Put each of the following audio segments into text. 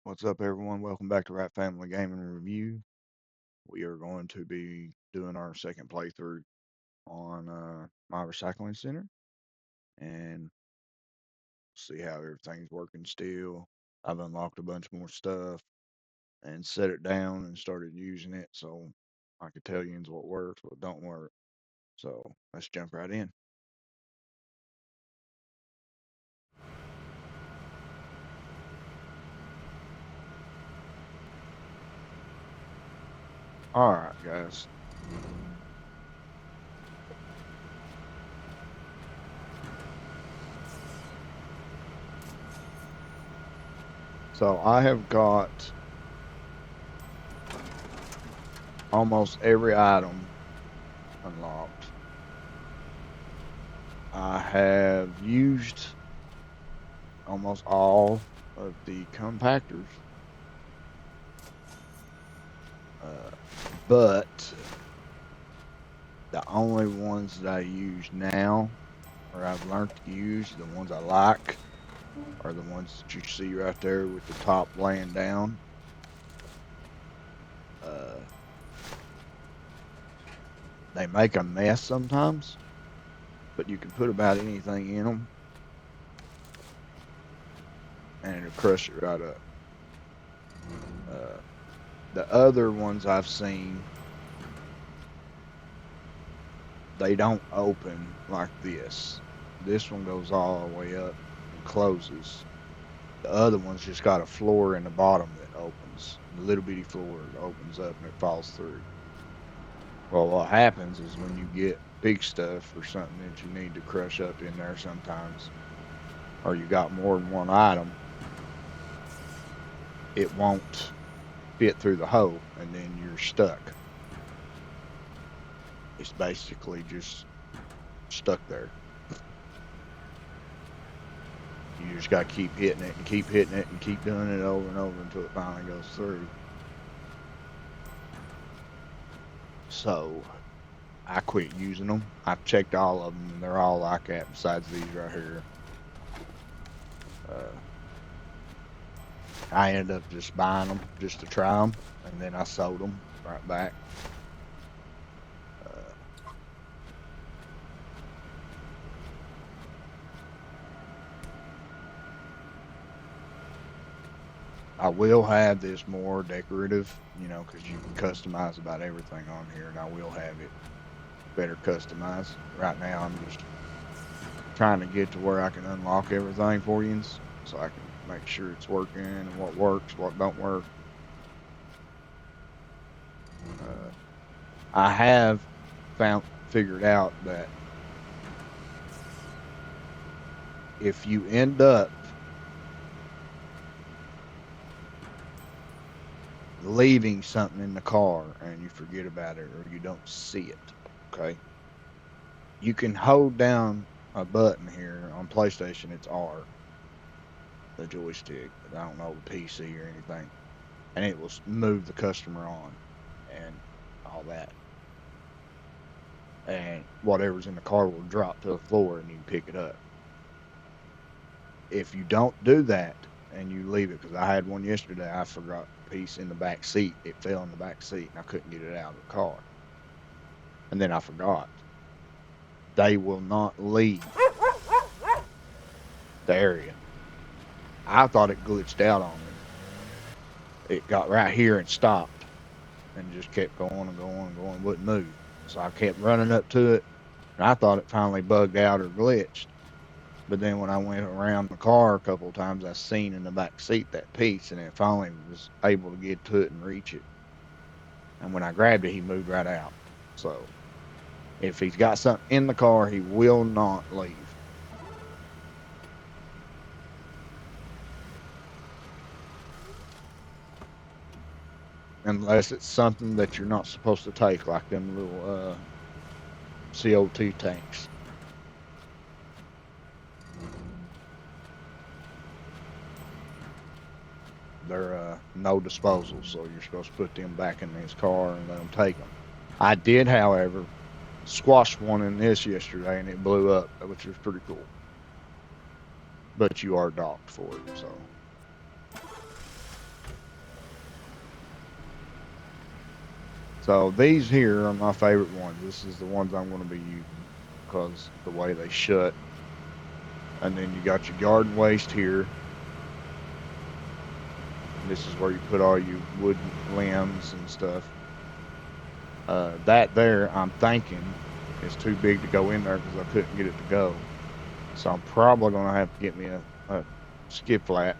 What's up, everyone? Welcome back to Wright Family Gaming Review. We are going to be doing our second playthrough on my recycling center and see how everything's working still. I've unlocked a bunch more stuff and set it down and started using it so I could tell you what works, what don't work. So let's jump right in. All right, guys. So I have got almost every item unlocked. I have used almost all of the compactors, but the only ones that I use now, or I've learned to use, the ones I like, are the ones that you see right there with the top laying down. They make a mess sometimes, but you can put about anything in them, and it'll crush it right up. The other ones I've seen, they don't open like this. This one goes all the way up and closes. The other one's just got a floor in the bottom that opens. A little bitty floor that opens up and it falls through. Well, what happens is when you get big stuff or something that you need to crush up in there sometimes, or you got more than one item, it won't fit through the hole and then you're stuck. It's basically just stuck there. You just got to keep hitting it and keep hitting it and keep doing it over and over until it finally goes through. So I quit using them. I've checked all of them and they're all like that besides these right here. I ended up just buying them just to try them, and then I sold them right back. I will have this more decorative, because you can customize about everything on here, and I will have it better customized. Right now, I'm just trying to get to where I can unlock everything for you, so I can make sure it's working and what works, what don't work. I have figured out that if you end up leaving something in the car and you forget about it or you don't see it, okay, you can hold down a button here on PlayStation. It's R, the joystick. I don't know the PC or anything, and it will move the customer on and all that, and whatever's in the car will drop to the floor and you can pick it up. If you don't do that and you leave it, because I had one yesterday, I forgot a piece in the back seat. It fell in the back seat and I couldn't get it out of the car, and then I forgot. They will not leave the area. I thought it glitched out on me. It got right here and stopped and just kept going and going and going, wouldn't move. So I kept running up to it, and I thought it finally bugged out or glitched. But then when I went around the car a couple of times, I seen in the back seat that piece, and it finally was able to get to it and reach it. And when I grabbed it, he moved right out. So if he's got something in the car, he will not leave. Unless it's something that you're not supposed to take, like them little CO2 tanks. They're no disposal, so you're supposed to put them back in his car and let him take them. I did, however, squash one in this yesterday, and it blew up, which was pretty cool. But you are docked for it, so. So these here are my favorite ones. This is the ones I'm going to be using because the way they shut. And then you got your garden waste here. And this is where you put all your wood limbs and stuff. That there, I'm thinking, is too big to go in there because I couldn't get it to go. So I'm probably going to have to get me a skip flat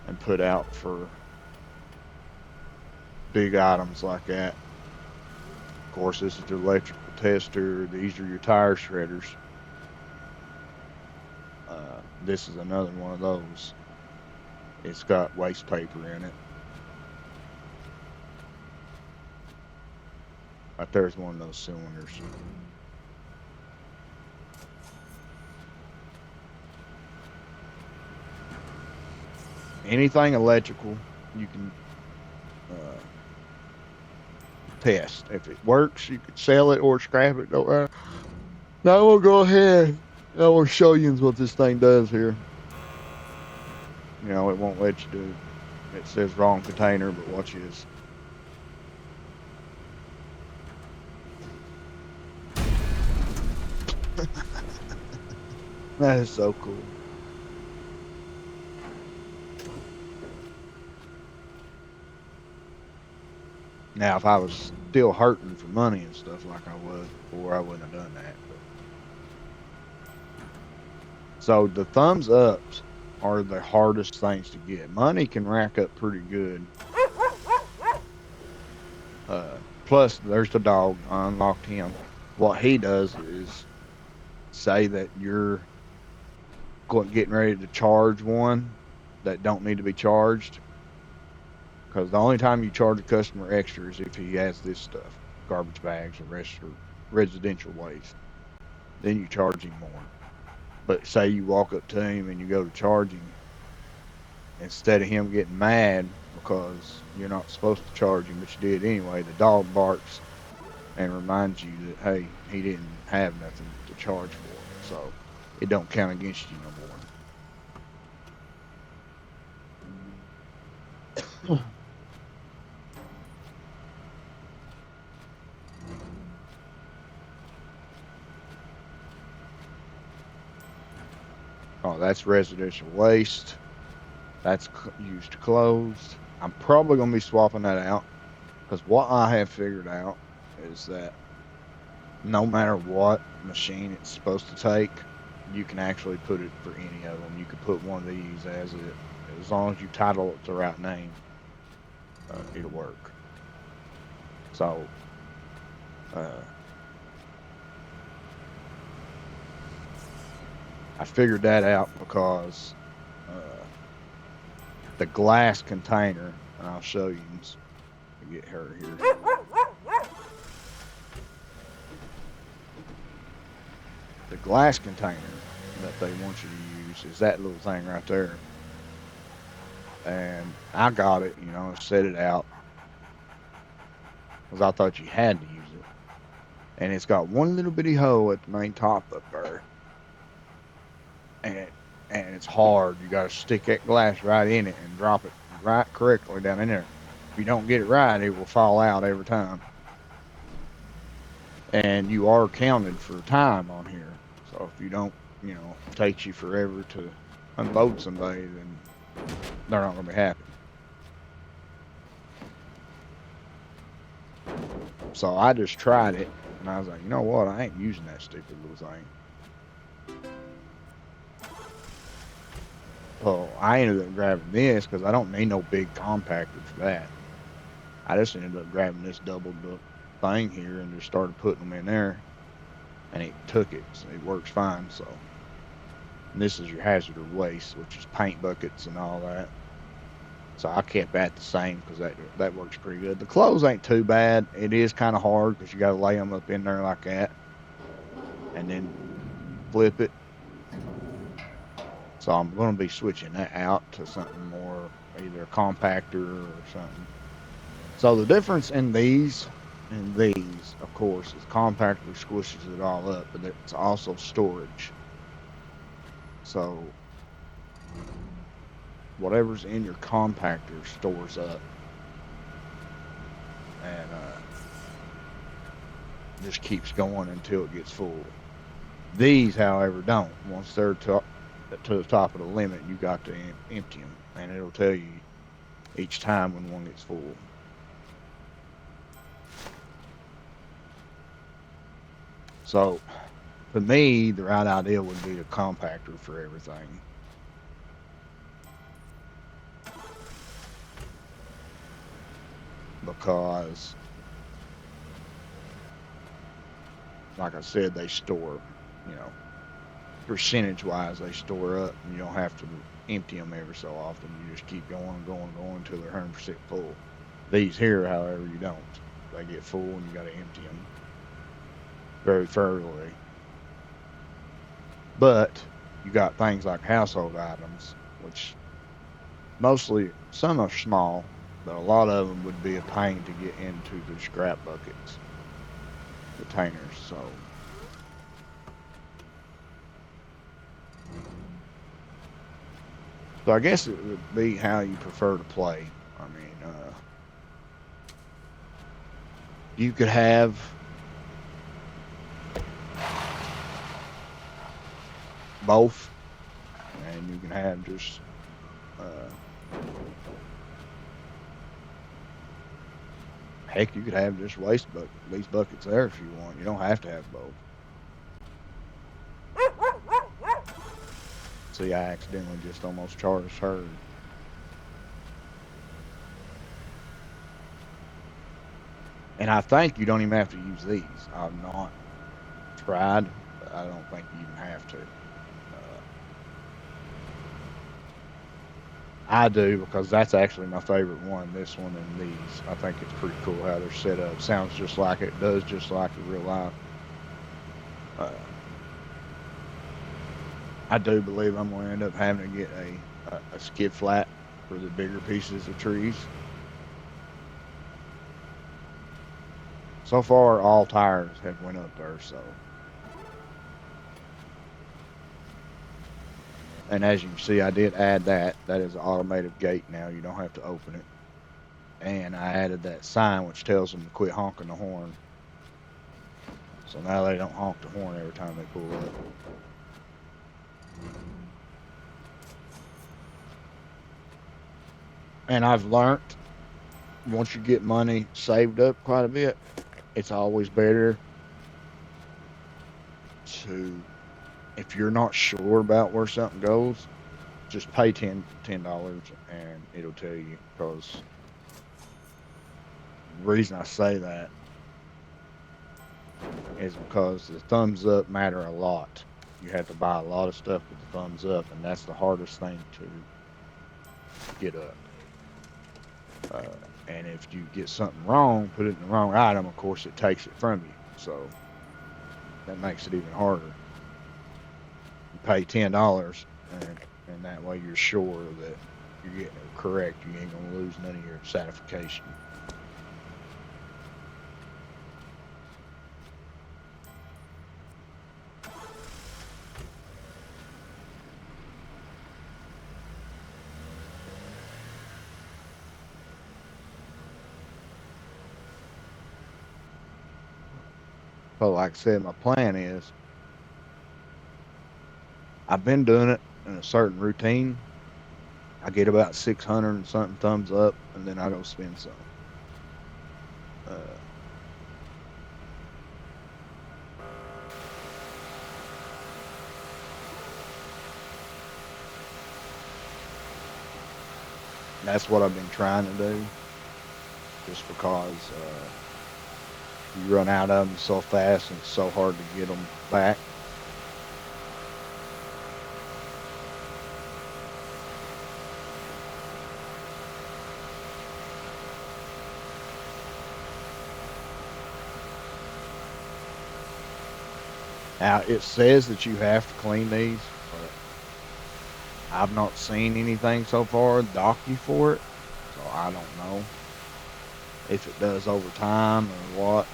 and put out for big items like that. Of course, this is the electrical tester. These are your tire shredders. This is another one of those. It's got waste paper in it. Right there's one of those cylinders. Anything electrical, you can test. If it works, you can sell it or scrap it. Don't matter. Now we'll go ahead. I will show you what this thing does here. You know, it won't let you do. It says wrong container, but watch this. That is so cool. Now, if I was still hurting for money and stuff like I was before, I wouldn't have done that. But. So the thumbs ups are the hardest things to get. Money can rack up pretty good. Plus, there's the dog. I unlocked him. What he does is say that you're getting ready to charge one that don't need to be charged. Because the only time you charge a customer extra is if he has this stuff, garbage bags or residential waste. Then you charge him more. But say you walk up to him and you go to charge him, instead of him getting mad because you're not supposed to charge him, but you did anyway, the dog barks and reminds you that, hey, he didn't have nothing to charge for. So it don't count against you no more. Oh, that's residential waste. That's used closed. I'm probably going to be swapping that out because what I have figured out is that no matter what machine it's supposed to take, you can actually put it for any of them. You could put one of these as long as you title it the right name, it'll work. So, I figured that out because the glass container, and I'll show you. Get her here. The glass container that they want you to use is that little thing right there. And I got it, you know, set it out because I thought you had to use it. And it's got one little bitty hole at the main top up there. And it's hard. You got to stick that glass right in it and drop it right correctly down in there. If you don't get it right, it will fall out every time. And you are counted for time on here. So if you don't, you know, it takes you forever to unload somebody, then they're not going to be happy. So I just tried it, and I was like, you know what? I ain't using that stupid little thing. Well, I ended up grabbing this because I don't need no big compactor for that. I just ended up grabbing this double thing here and just started putting them in there, and it took it. So it works fine. So and this is your hazardous waste, which is paint buckets and all that. So I kept that the same because that works pretty good. The clothes ain't too bad. It is kind of hard because you got to lay them up in there like that and then flip it. So I'm going to be switching that out to something more, either a compactor or something. So the difference in these and these, of course, is compactor squishes it all up, but it's also storage. So whatever's in your compactor stores up. and just keeps going until it gets full. These, however, don't. Once they're to the top of the limit, you got to empty them, and it'll tell you each time when one gets full. So, for me, the right idea would be a compactor for everything. Because, like I said, they store, you know, percentage-wise, they store up, and you don't have to empty them every so often. You just keep going and going and going until they're 100% full. These here, however, you don't. They get full, and you got to empty them very thoroughly. But you got things like household items, which mostly, some are small, but a lot of them would be a pain to get into the scrap buckets, containers. So I guess it would be how you prefer to play. I mean, you could have both, and you can have just heck, you could have just these buckets there if you want. You don't have to have both. See, I accidentally just almost charged her. And I think you don't even have to use these. I've not tried, but I don't think you even have to. I do, because that's actually my favorite one, this one and these. I think it's pretty cool how they're set up. Sounds just like it, does just like in real life. I do believe I'm going to end up having to get a skid flat for the bigger pieces of trees. So far, all tires have went up there, so. And as you can see, I did add that. That is an automated gate now. You don't have to open it. And I added that sign which tells them to quit honking the horn. So now they don't honk the horn every time they pull up. And I've learned, once you get money saved up quite a bit, it's always better to, if you're not sure about where something goes, just pay $10 and it'll tell you. Because the reason I say that is because the thumbs up matter a lot. You have to buy a lot of stuff with the thumbs up, and that's the hardest thing to get up. And if you get something wrong, put it in the wrong item, of course it takes it from you. So that makes it even harder. You pay $10, and that way you're sure that you're getting it correct. You ain't gonna lose none of your satisfaction. So like I said, my plan is, I've been doing it in a certain routine. I get about 600 and something thumbs up, and then I go spend some. That's what I've been trying to do, just because you run out of them so fast and it's so hard to get them back. Now, it says that you have to clean these, but I've not seen anything so far dock you for it, so I don't know if it does over time or what.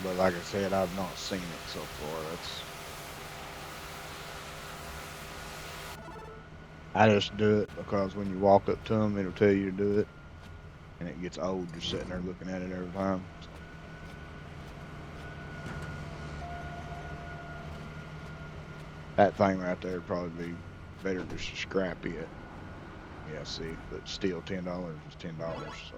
But like I said, I've not seen it so far. I just do it because when you walk up to them, it'll tell you to do it, and it gets old just sitting there looking at it every time. So. That thing right there would probably be better just to scrap it. Yeah, see, but still $10 is $10. So.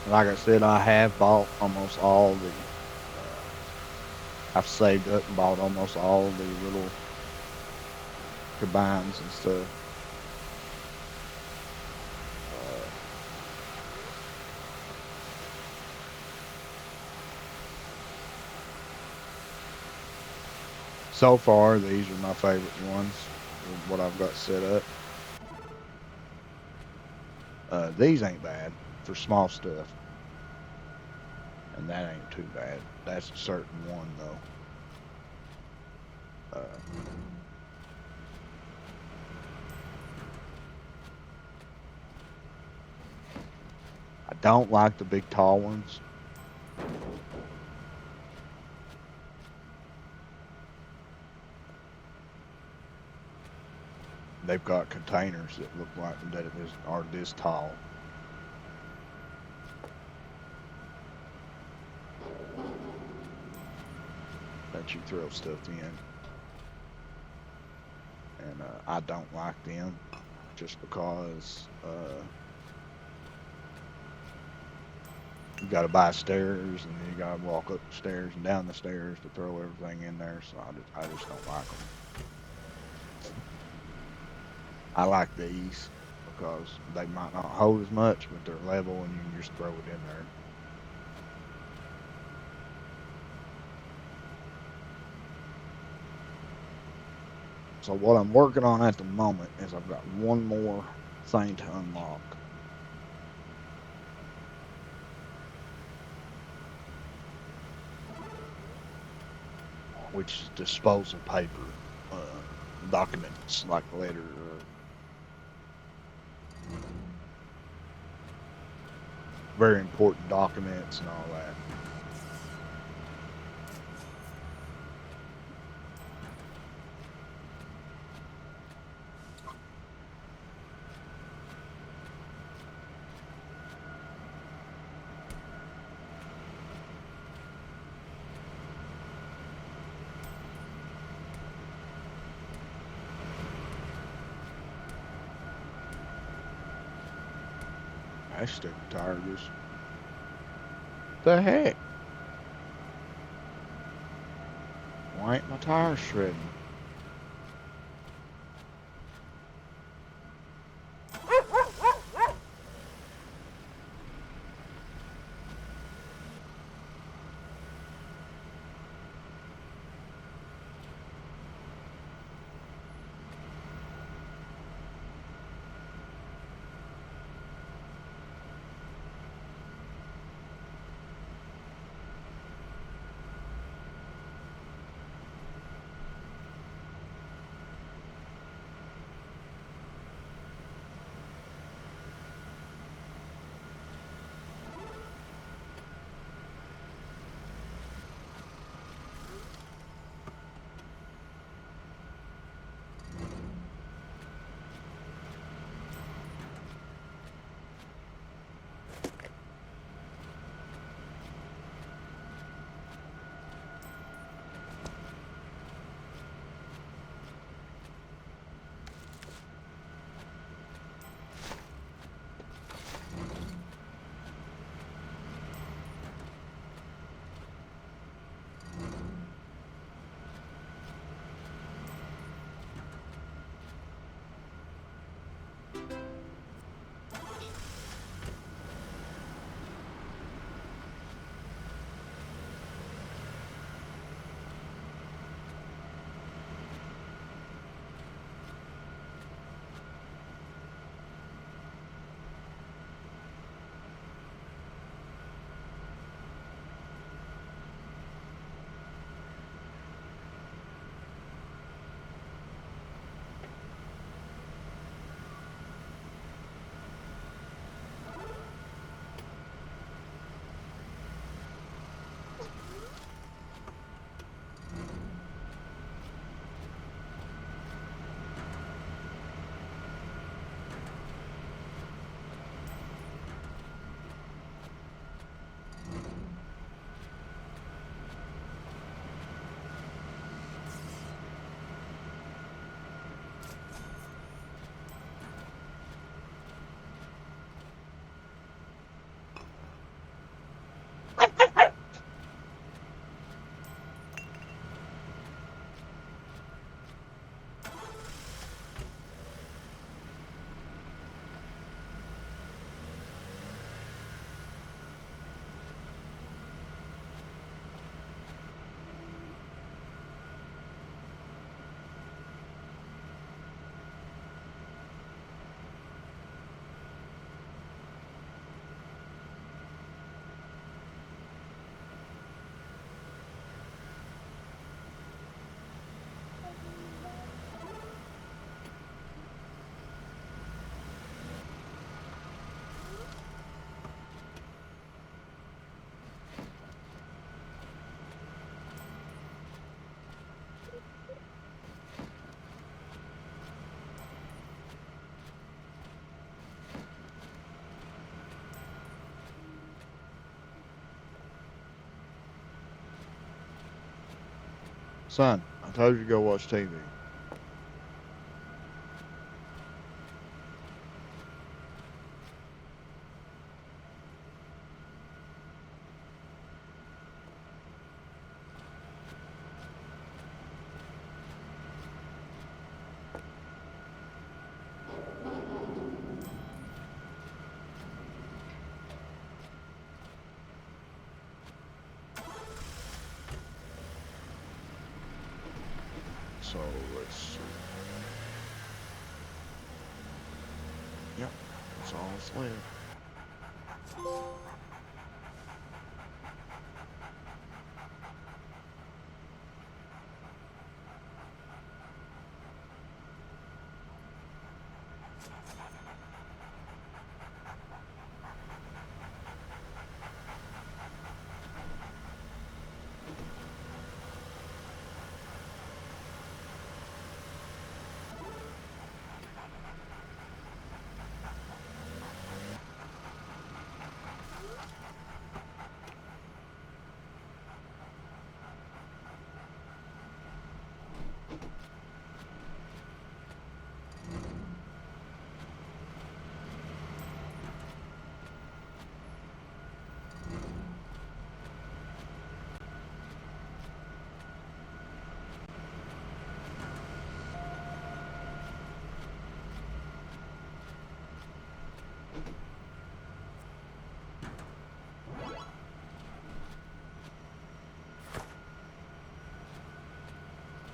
Like I said, I have bought almost all the. I've saved up and bought almost all the little turbines and stuff. Uh, so far, these are my favorite ones. What I've got set up. These ain't bad for small stuff, and that ain't too bad. That's a certain one though. Uh, I don't like the big tall ones. They've got containers that look like that are this tall. That you throw stuff in, and I don't like them just because you got to buy stairs and then you got to walk up the stairs and down the stairs to throw everything in there. So I just don't like them. I like these because they might not hold as much, but they're level and you can just throw it in there. So what I'm working on at the moment is I've got one more thing to unlock. Which is disposal paper, documents like letter, very important documents and all that. I stick the tire just. The heck? Why ain't my tire shredding? Son, I told you to go watch TV. So let's see. Yep, that's all that's left.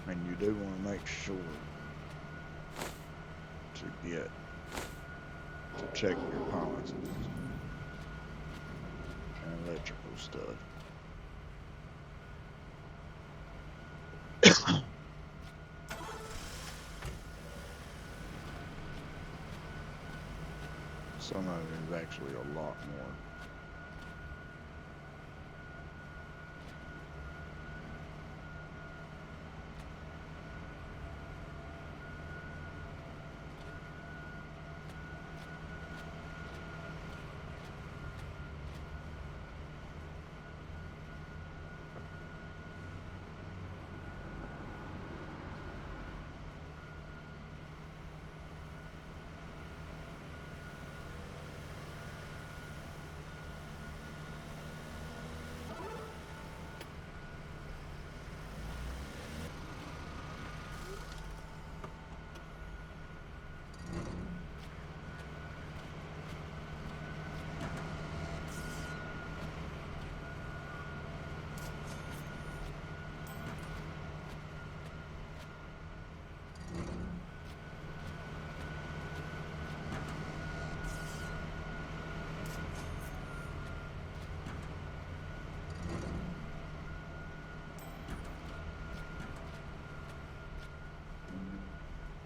And you do want to make sure to check your appliances and electrical stuff. Some of it is actually a lot more.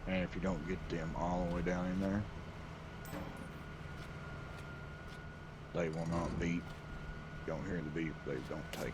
And if you don't get them all the way down in there, they will not beep. You don't hear the beep, they don't take it.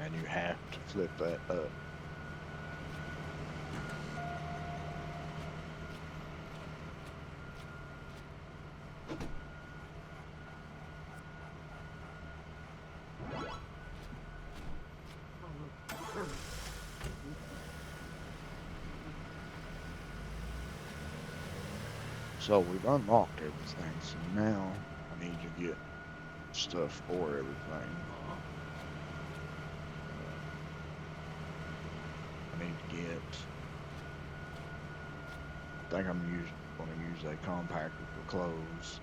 And you have to flip that up. So we've unlocked everything, so now I need to get stuff for everything. I need to get, I think I'm going to use a compactor for clothes.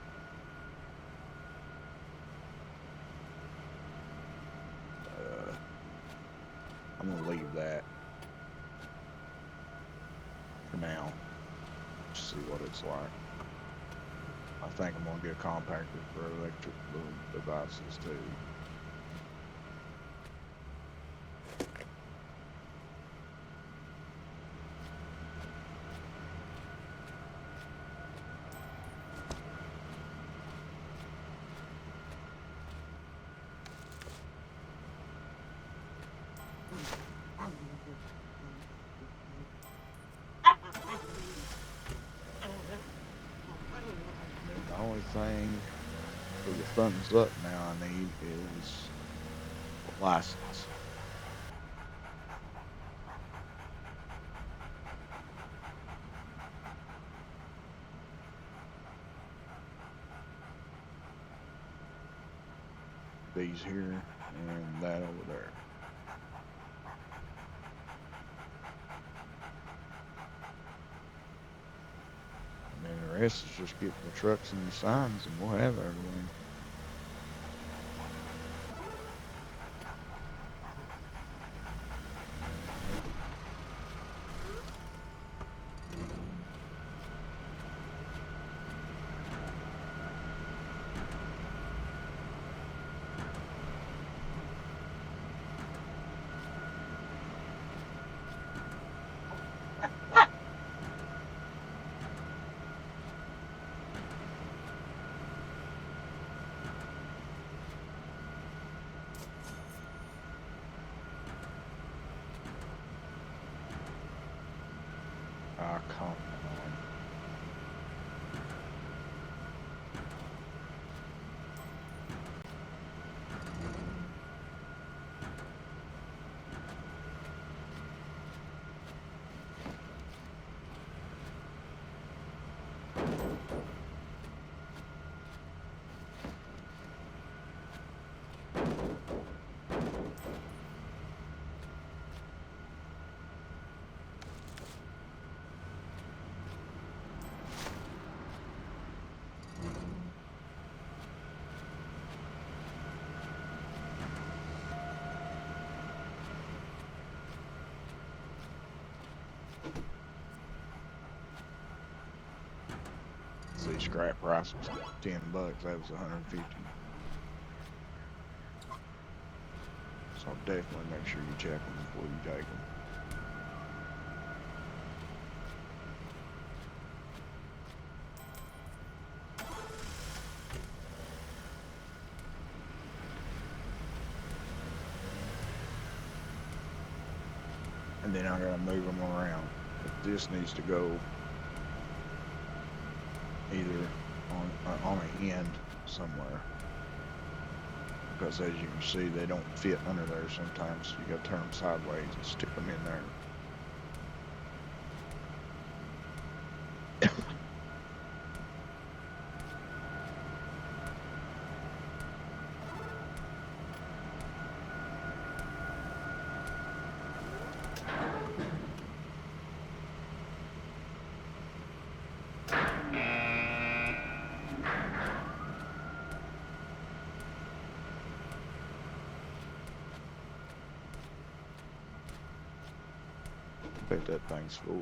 I'm going to leave that for now, just see what it's like. I think I'm going to get a compactor for electrical devices too. thing for the thumbs up now I need is license. These here and that over there. And then the rest is just getting the trucks and the signs, and we'll have everything. Ah, come on. See, scrap price was $10. That was 150. So definitely make sure you check them before you take them. And then I gotta move them around. But this needs to go either on an end somewhere, because as you can see, they don't fit under there sometimes. So you gotta turn them sideways and stick them in there. I bet that thing's full.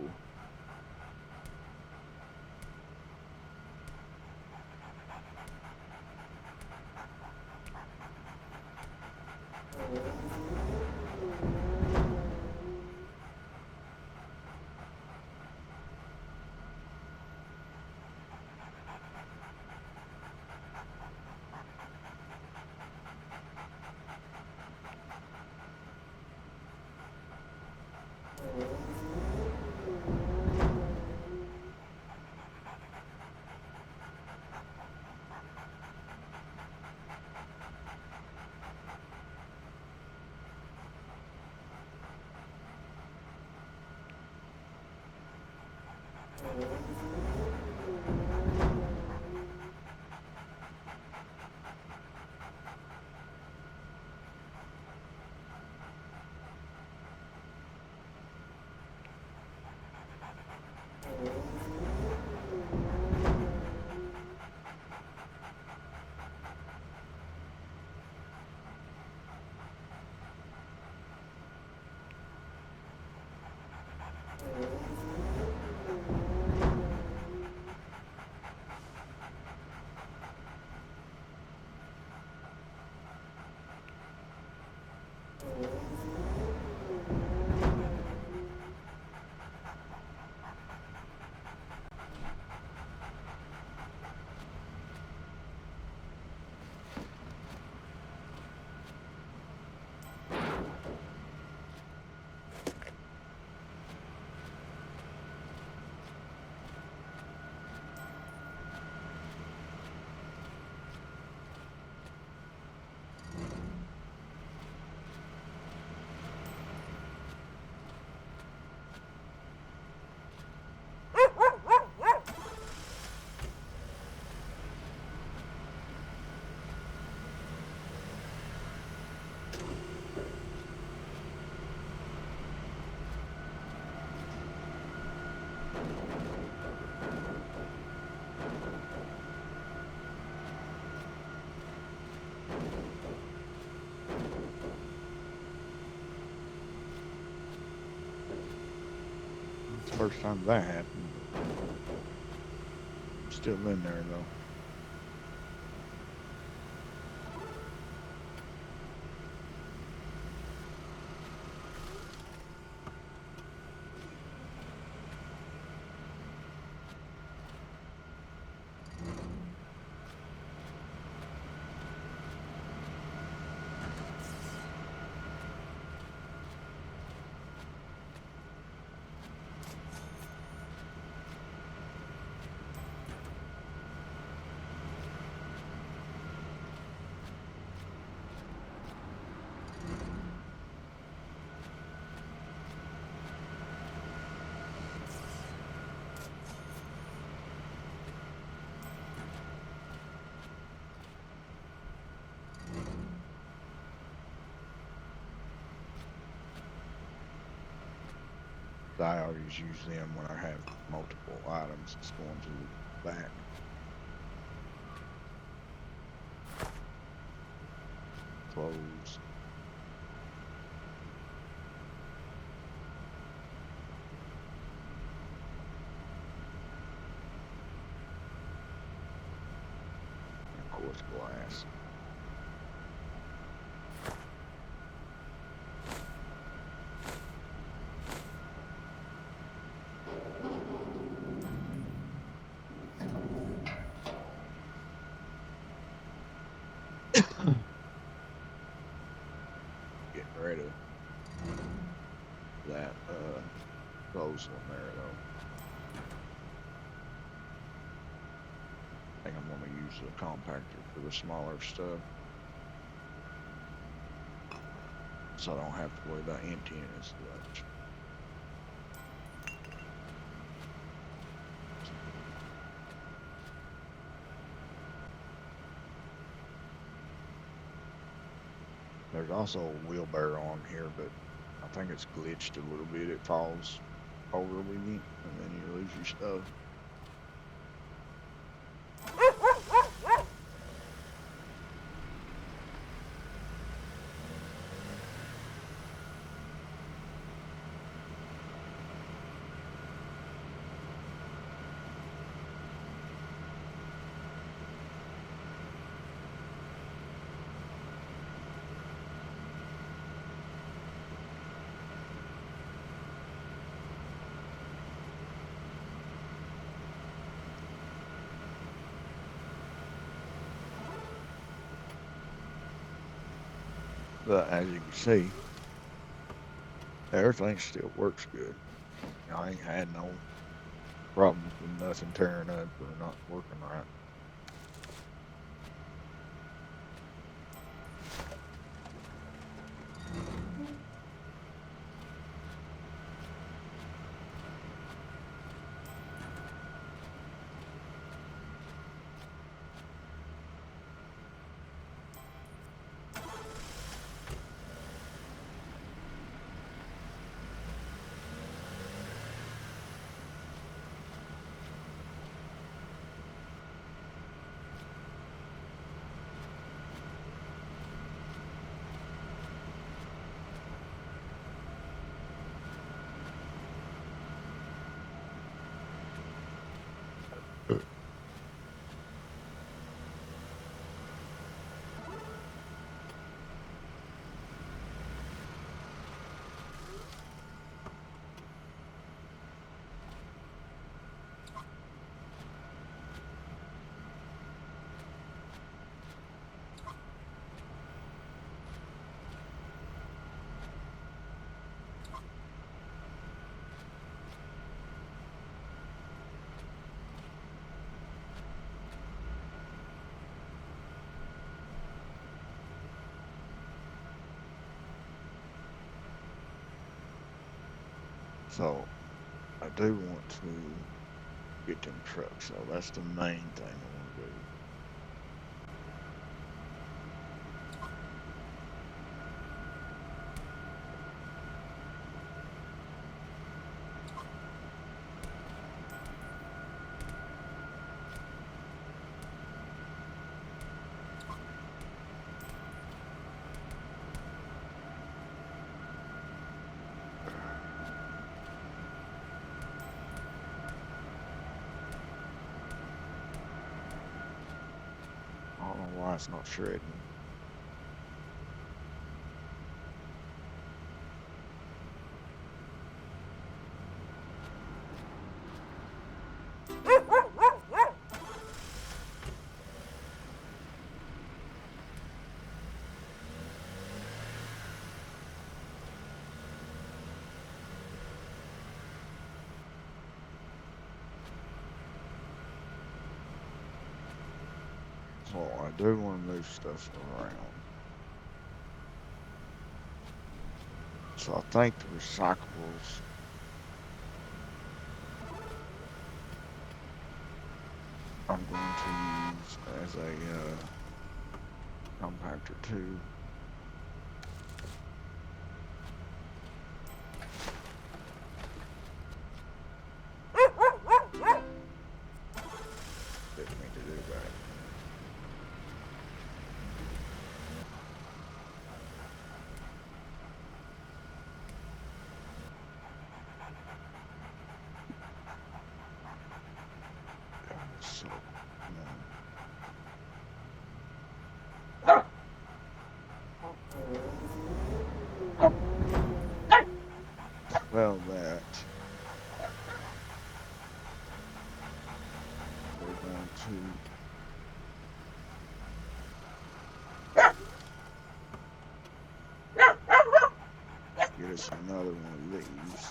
first time that happened, but still in there though. I always use them when I have multiple items that's going to the back. Close. And of course, glass. Getting rid of that close one there though. I think I'm gonna use the compactor for the smaller stuff, so I don't have to worry about emptying as much. There's also a wheelbarrow on here, but I think it's glitched a little bit. It falls over with you, and then you lose your stuff. But as you can see, everything still works good. I ain't had no problems with nothing tearing up or not working right. So I do want to get them trucks, so that's the main thing I want to do. why it's not shredding. So I do want to move stuff around. So I think the recyclables I'm going to use as a compactor too. Didn't mean to do that. So, well, that we're going to get us another one of these.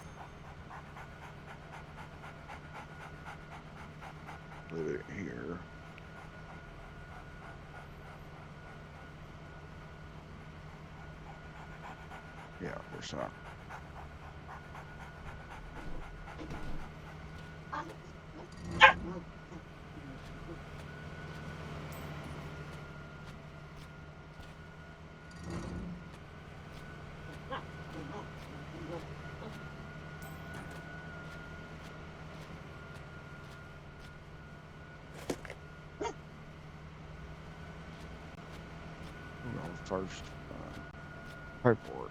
Put it here. Yeah, recycle. First, paperwork.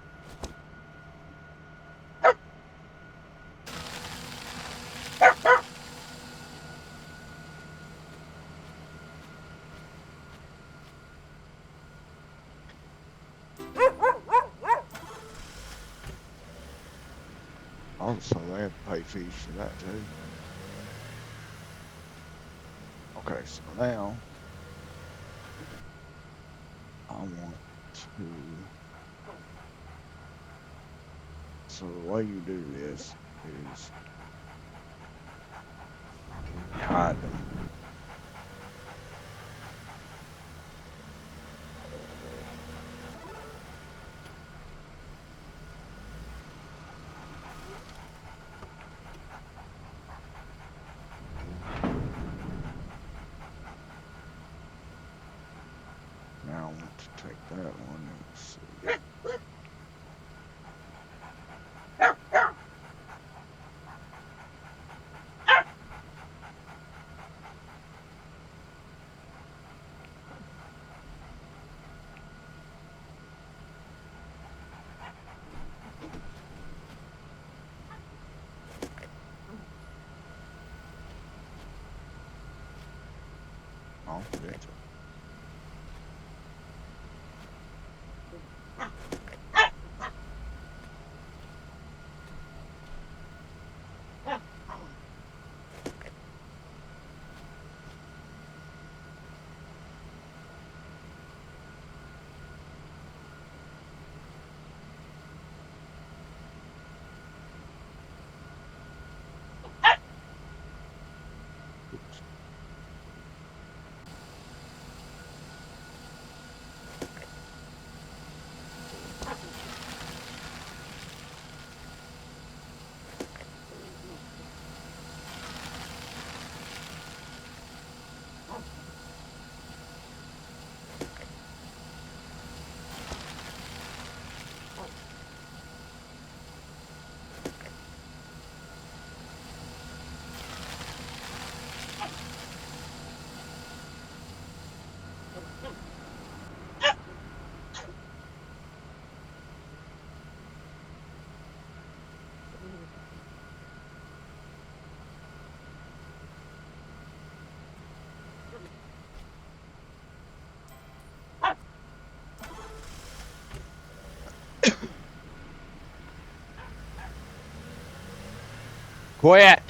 Also, they have to pay fees for that too. Okay, so now I want to. So the way you do this is hide them. Now I want to take that one and see. Oh, that's it. Oops. Quit.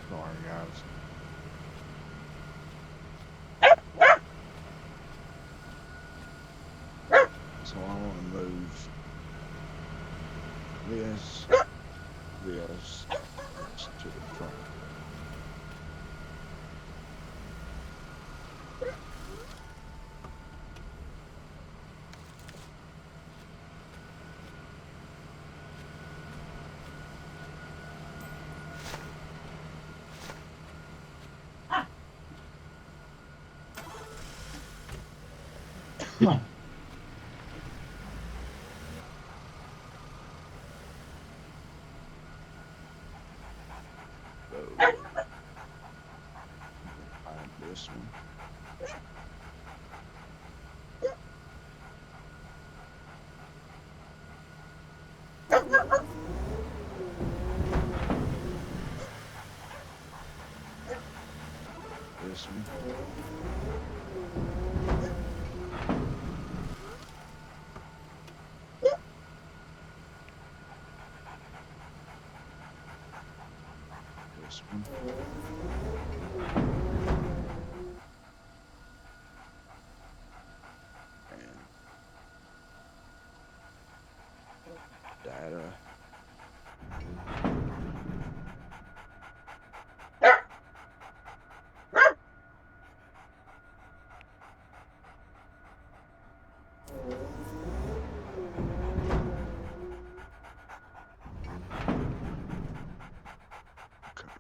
Sorry, guys. So I want to move this, this to the front. So find this one. This one. This one. And data. Okay.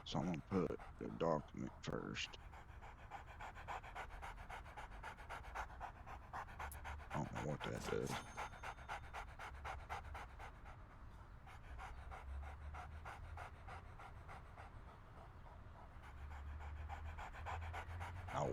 So I'm going to put the document first. I don't know what that does. Oh.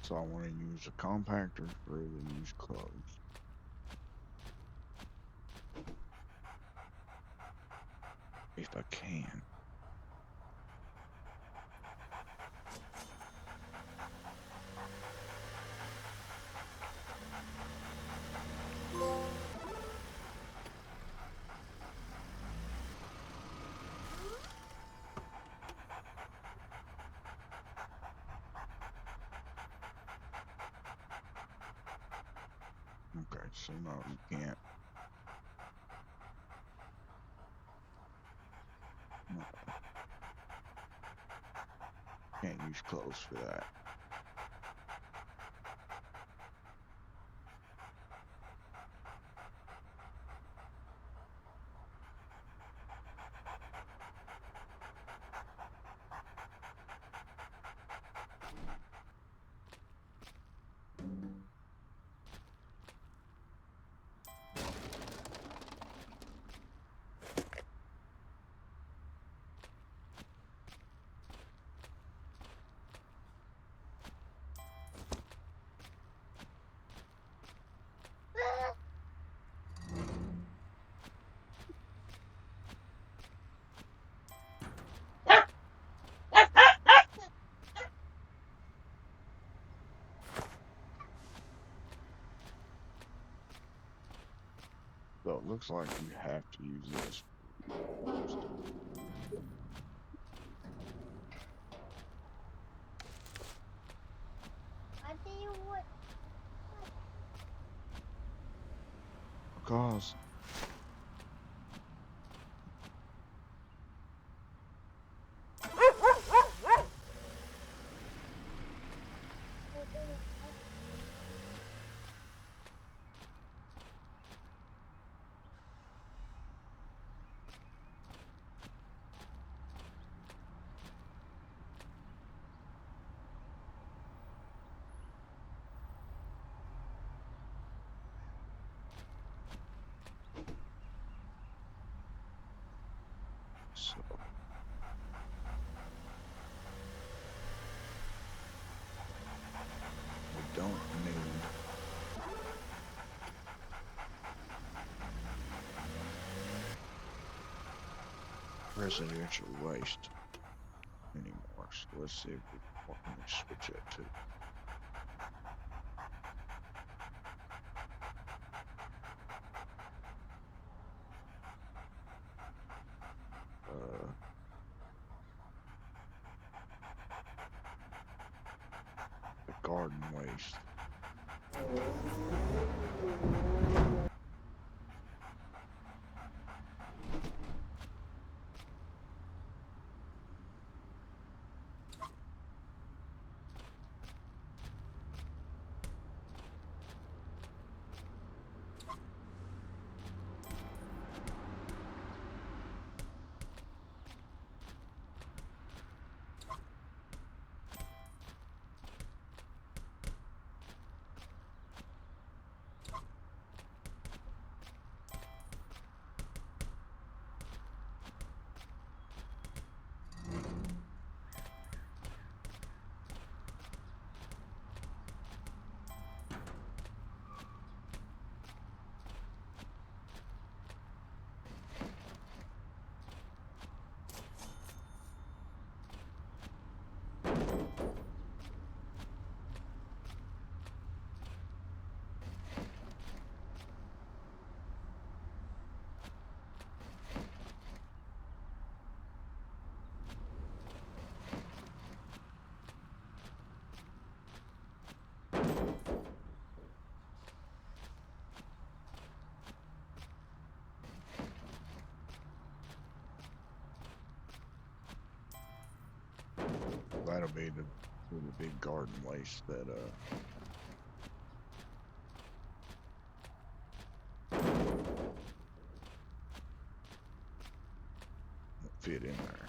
So I want to use a compactor rather than use clothes. If I can. Okay, so no, you can't. No, can't use clothes for that. So it looks like you have to use this. Because so we don't need residential waste anymore. So let's see if what can we switch it to. Uh, the garden waste. That'll be the big garden waste that won't fit in there.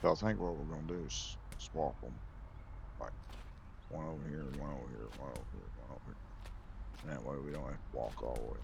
So I think what we're gonna do is swap them, like one over here, one over here, one over here, one over here. And that way we don't have to walk all the way.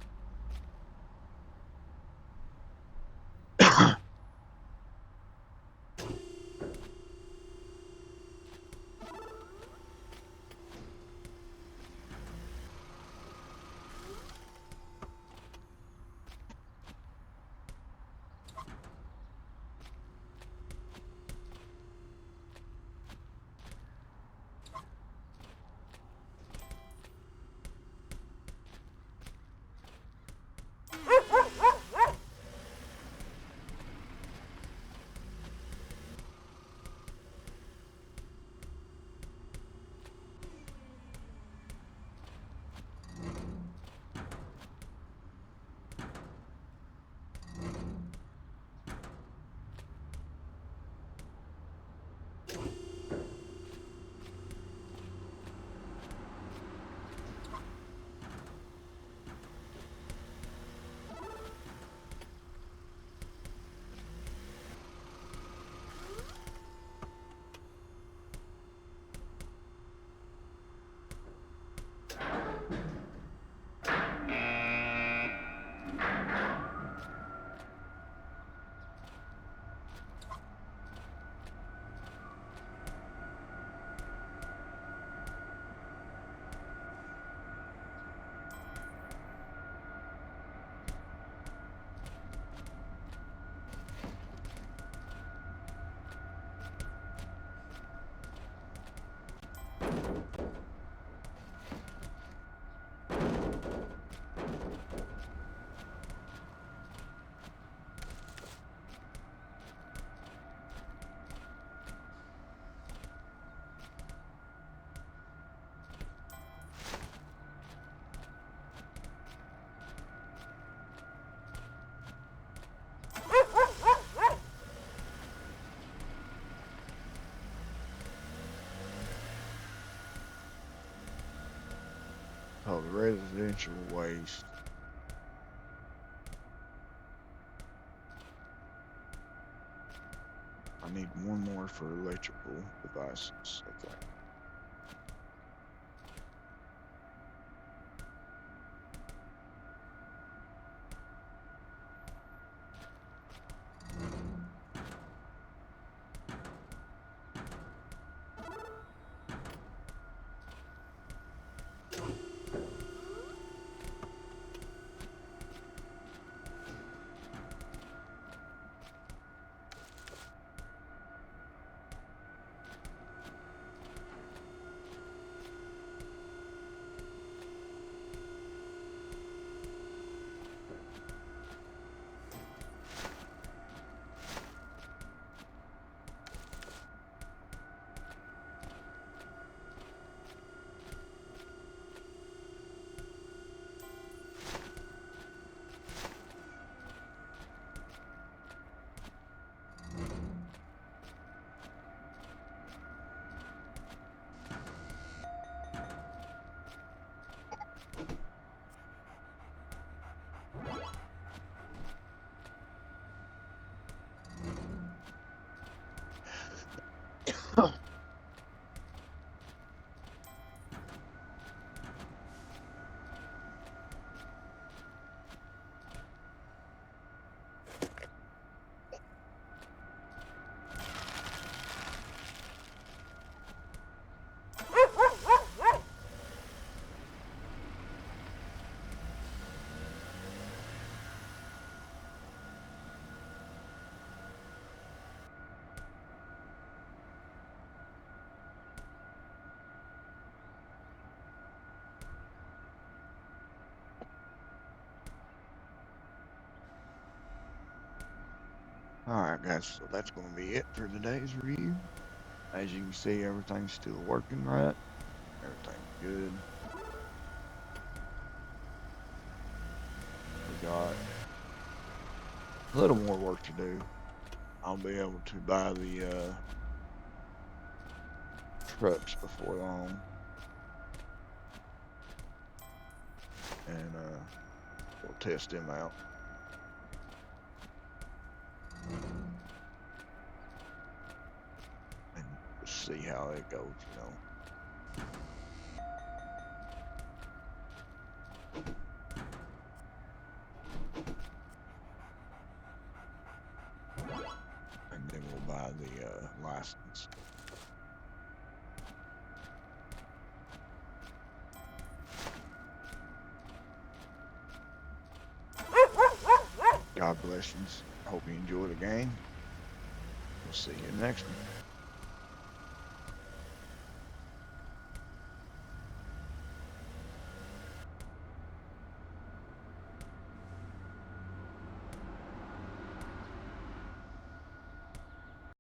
Oh, the residential waste. I need one more for electrical devices, I think. Alright guys, so that's going to be it for today's review. As you can see, everything's still working right. Everything's good. We got a little more work to do. I'll be able to buy the trucks before long. And we'll test them out. see how it goes, you know. And then we'll buy the license. God bless you. Hope you enjoy the game. We'll see you next one.